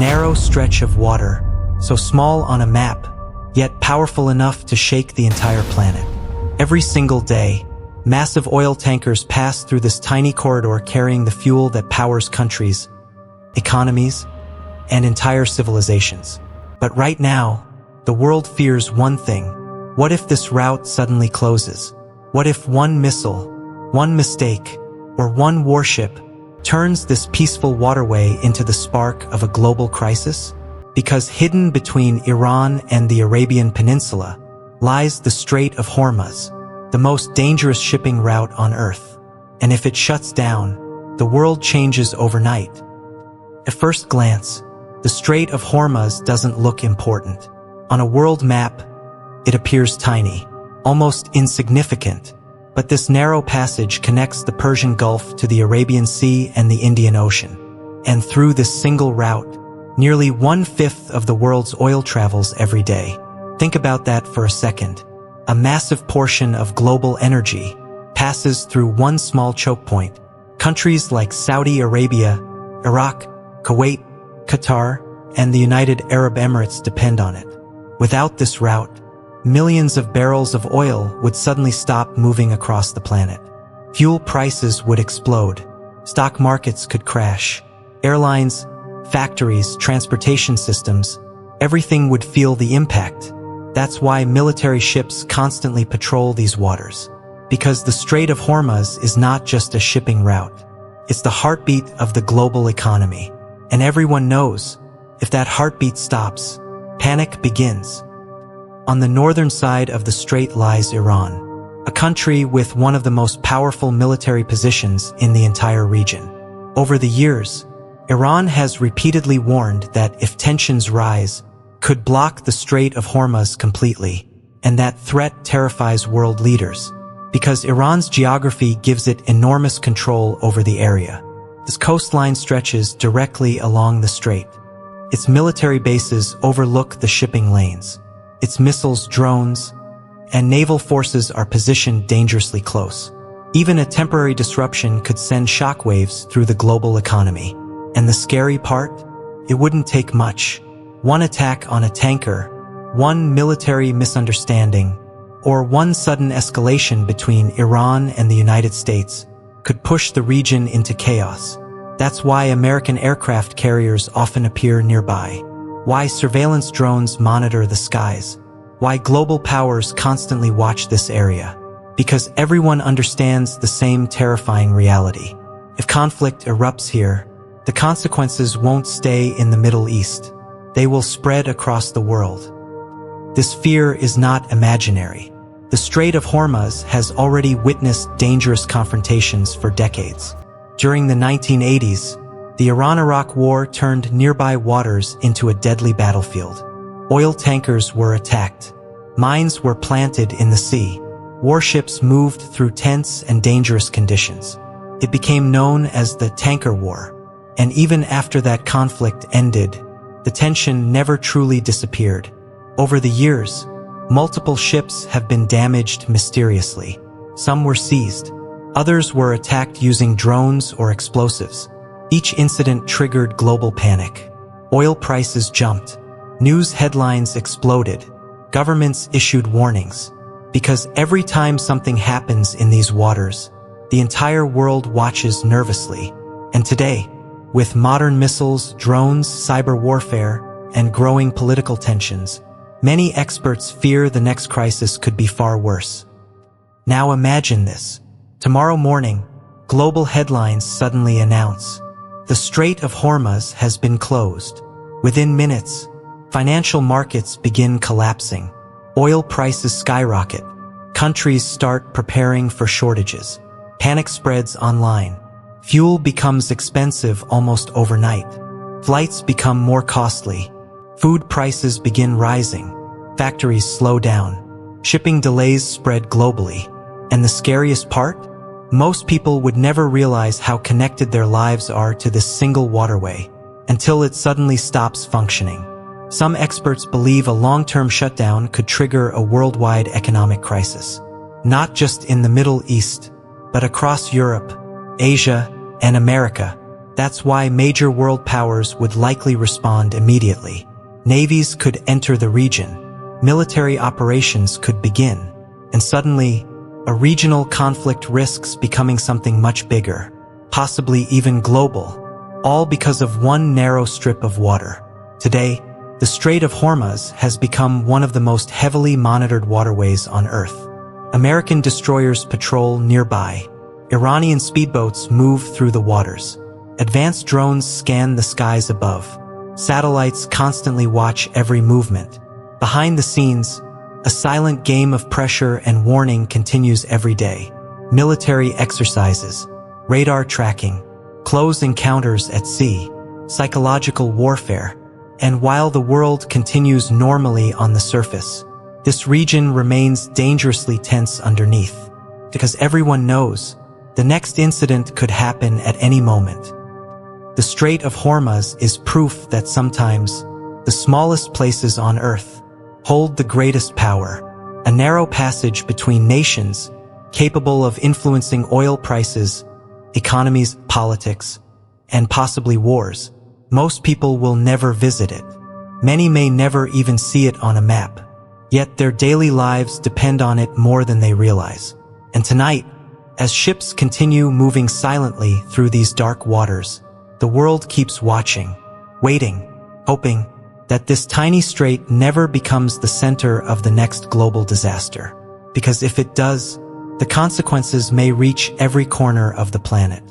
narrow stretch of water, so small on a map, yet powerful enough to shake the entire planet. Every single day, massive oil tankers pass through this tiny corridor carrying the fuel that powers countries, economies, and entire civilizations. But right now, the world fears one thing. What if this route suddenly closes? What if one missile, one mistake, or one warship turns this peaceful waterway into the spark of a global crisis? Because hidden between Iran and the Arabian Peninsula lies the Strait of Hormuz, the most dangerous shipping route on Earth. And if it shuts down, the world changes overnight. At first glance, the Strait of Hormuz doesn't look important. On a world map, it appears tiny, almost insignificant. But this narrow passage connects the Persian Gulf to the Arabian Sea and the Indian Ocean. And through this single route, nearly 1/5 of the world's oil travels every day. Think about that for a second. A massive portion of global energy passes through one small choke point. Countries like Saudi Arabia, Iraq, Kuwait, Qatar, and the United Arab Emirates depend on it. Without this route, millions of barrels of oil would suddenly stop moving across the planet. Fuel prices would explode. Stock markets could crash. Airlines, factories, transportation systems, everything would feel the impact. That's why military ships constantly patrol these waters. Because the Strait of Hormuz is not just a shipping route. It's the heartbeat of the global economy. And everyone knows, if that heartbeat stops, panic begins. On the northern side of the strait lies Iran, a country with one of the most powerful military positions in the entire region. Over the years, Iran has repeatedly warned that if tensions rise, could block the Strait of Hormuz completely, and that threat terrifies world leaders, because Iran's geography gives it enormous control over the area. This coastline stretches directly along the strait. Its military bases overlook the shipping lanes. Its missiles, drones, and naval forces are positioned dangerously close. Even a temporary disruption could send shockwaves through the global economy. And the scary part? It wouldn't take much. One attack on a tanker, one military misunderstanding, or one sudden escalation between Iran and the United States could push the region into chaos. That's why American aircraft carriers often appear nearby. Why surveillance drones monitor the skies. Why global powers constantly watch this area. Because everyone understands the same terrifying reality. If conflict erupts here, the consequences won't stay in the Middle East. They will spread across the world. This fear is not imaginary. The Strait of Hormuz has already witnessed dangerous confrontations for decades. During the 1980s, the Iran-Iraq War turned nearby waters into a deadly battlefield. Oil tankers were attacked. Mines were planted in the sea. Warships moved through tense and dangerous conditions. It became known as the Tanker War. And even after that conflict ended, the tension never truly disappeared. Over the years, multiple ships have been damaged mysteriously. Some were seized. Others were attacked using drones or explosives. Each incident triggered global panic. Oil prices jumped. News headlines exploded. Governments issued warnings. Because every time something happens in these waters, the entire world watches nervously. And today, with modern missiles, drones, cyber warfare, and growing political tensions, many experts fear the next crisis could be far worse. Now imagine this. Tomorrow morning, global headlines suddenly announce, the Strait of Hormuz has been closed. Within minutes, financial markets begin collapsing. Oil prices skyrocket. Countries start preparing for shortages. Panic spreads online. Fuel becomes expensive almost overnight. Flights become more costly. Food prices begin rising. Factories slow down. Shipping delays spread globally. And the scariest part? Most people would never realize how connected their lives are to this single waterway until it suddenly stops functioning. Some experts believe a long-term shutdown could trigger a worldwide economic crisis, not just in the Middle East, but across Europe, Asia, and America. That's why major world powers would likely respond immediately. Navies could enter the region, military operations could begin, and suddenly, a regional conflict risks becoming something much bigger, possibly even global, all because of one narrow strip of water. Today, the Strait of Hormuz has become one of the most heavily monitored waterways on Earth. American destroyers patrol nearby. Iranian speedboats move through the waters. Advanced drones scan the skies above. Satellites constantly watch every movement. Behind the scenes, a silent game of pressure and warning continues every day. Military exercises, radar tracking, close encounters at sea, psychological warfare, and while the world continues normally on the surface, this region remains dangerously tense underneath. Because everyone knows, the next incident could happen at any moment. The Strait of Hormuz is proof that sometimes, the smallest places on Earth hold the greatest power, a narrow passage between nations capable of influencing oil prices, economies, politics, and possibly wars. Most people will never visit it. Many may never even see it on a map. Yet their daily lives depend on it more than they realize. And tonight, as ships continue moving silently through these dark waters, the world keeps watching, waiting, hoping that this tiny strait never becomes the center of the next global disaster. Because if it does, the consequences may reach every corner of the planet.